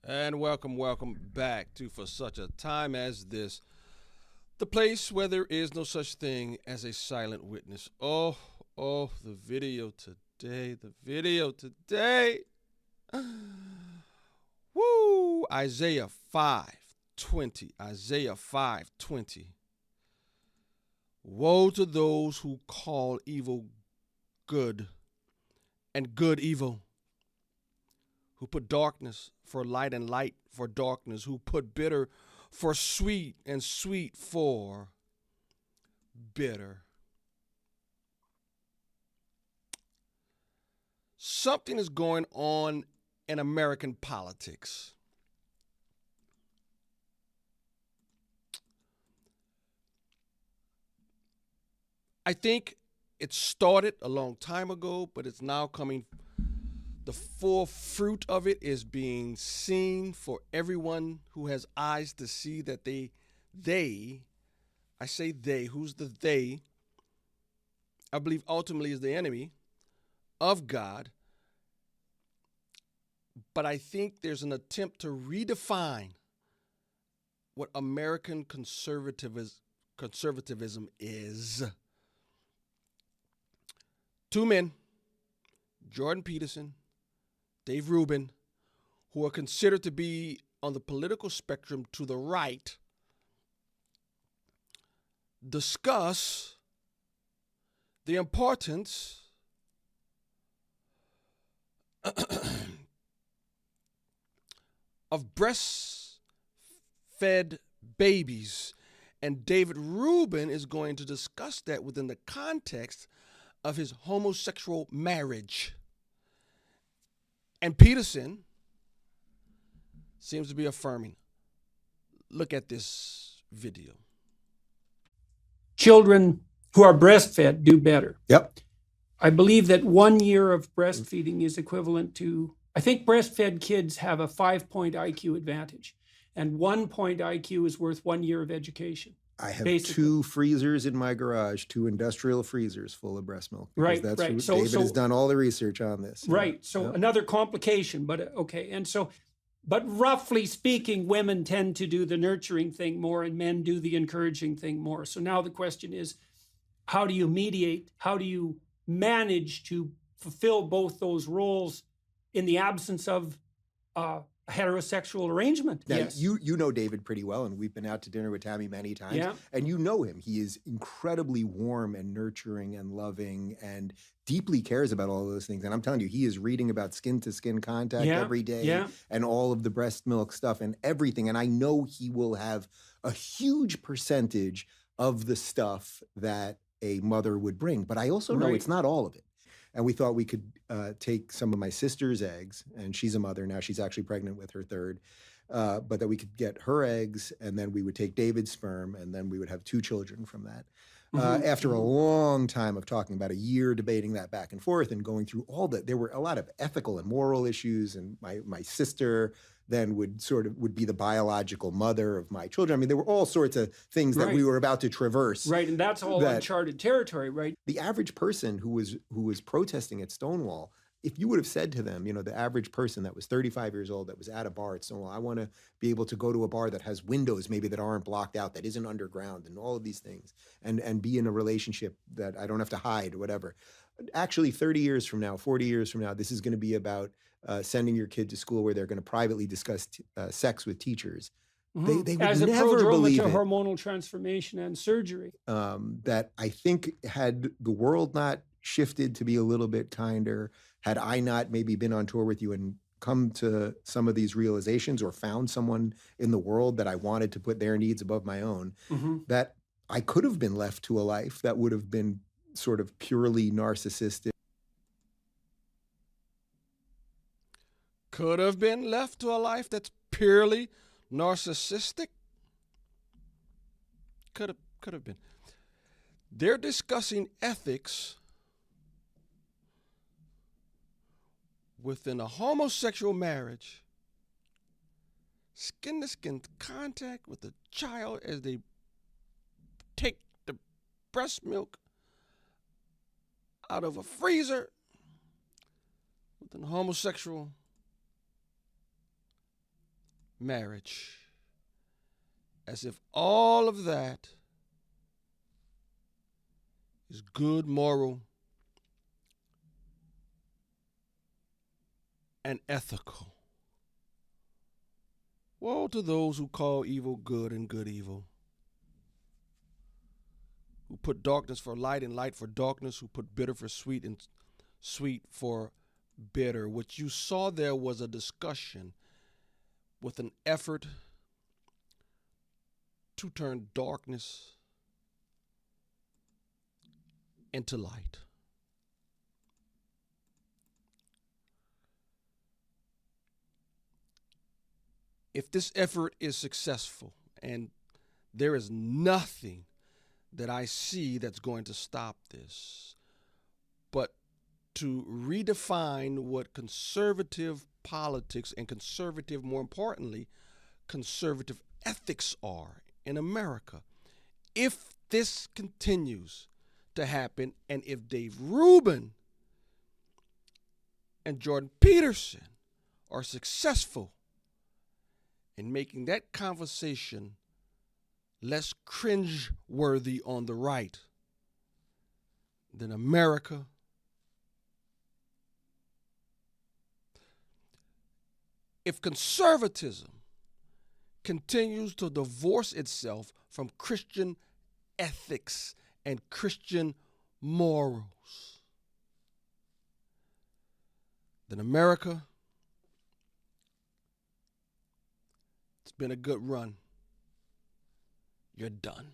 And welcome back to For Such a Time as This, the place where there is no such thing as a silent witness. The video today. Woo! Isaiah 5:20. Isaiah 5:20. Woe to those who call evil good and good evil, who put darkness for light and light for darkness, who put bitter for sweet and sweet for bitter. Something is going on in American politics. I think it started a long time ago, but it's now coming. The full fruit of it is being seen for everyone who has eyes to see that I say they, who's the they? I believe ultimately is the enemy of God. But I think there's an attempt to redefine what American conservatism is. Two men, Jordan Peterson, Dave Rubin, who are considered to be on the political spectrum to the right, discuss the importance of breastfed babies. And David Rubin is going to discuss that within the context of his homosexual marriage. And Peterson seems to be affirming. Look at this video. Children who are breastfed do better. Yep. I believe that 1 year of breastfeeding is equivalent to, I think breastfed kids have a 5-point IQ advantage, and 1-point IQ is worth 1 year of education. I have basically. 2 freezers in my garage, 2 industrial freezers full of breast milk. Right, That's right. Who, So- David so- has done all the research on this. Right. So Yep. another complication, but okay. And so, but roughly speaking, women tend to do the nurturing thing more and men do the encouraging thing more. So now the question is, how do you mediate? How do you manage to fulfill both those roles in the absence of a heterosexual arrangement? Now, Yes. you know David pretty well, and we've been out to dinner with Tammy many times. Yeah. And you know him. He is incredibly warm and nurturing and loving and deeply cares about all of those things. And I'm telling you, he is reading about skin-to-skin contact Yeah, every day yeah. and all of the breast milk stuff and everything. And I know he will have a huge percentage of the stuff that a mother would bring. But I also know Right. it's not all of it. And we thought we could take some of my sister's eggs, and she's a mother now. She's actually pregnant with her third. But that we could get her eggs, and then we would take David's sperm, and then we would have 2 children from that. After a long time of talking, about a year debating that back and forth and going through all that, there were a lot of ethical and moral issues. And my sister then would be the biological mother of my children. I mean, there were all sorts of things that we Right. were about to traverse. Right. And that's all that- uncharted territory, right? The average person who was protesting at Stonewall, if you would have said to them, the average person that was 35 years old that was at a bar at Stonewall, I want to be able to go to a bar that has windows maybe that aren't blocked out, that isn't underground, and all of these things, and be in a relationship that I don't have to hide or whatever. Actually, 30 years from now, 40 years from now, this is going to be about sending your kid to school where they're going to privately discuss sex with teachers. They would As a never prodrome believe to it. hormonal transformation and surgery. That I think had the world not shifted to be a little bit kinder, had I not maybe been on tour with you and come to some of these realizations or found someone in the world that I wanted to put their needs above my own, that I could have been left to a life that would have been sort of purely narcissistic. Could have been left to a life that's purely narcissistic. Could have been. They're discussing ethics within a homosexual marriage, skin-to-skin contact with the child as they take the breast milk out of a freezer within a homosexual marriage, as if all of that is good, moral, and ethical. Woe to those who call evil good and good evil, who put darkness for light and light for darkness, who put bitter for sweet and sweet for bitter. What you saw there was a discussion with an effort to turn darkness into light. If this effort is successful, and there is nothing that I see that's going to stop this, but to redefine what conservative politics and conservative, more importantly, conservative ethics are in America. If this continues to happen, and if Dave Rubin and Jordan Peterson are successful in making that conversation less cringe-worthy on the right, then America if conservatism continues to divorce itself from Christian ethics and Christian morals, then America, it's been a good run. You're done.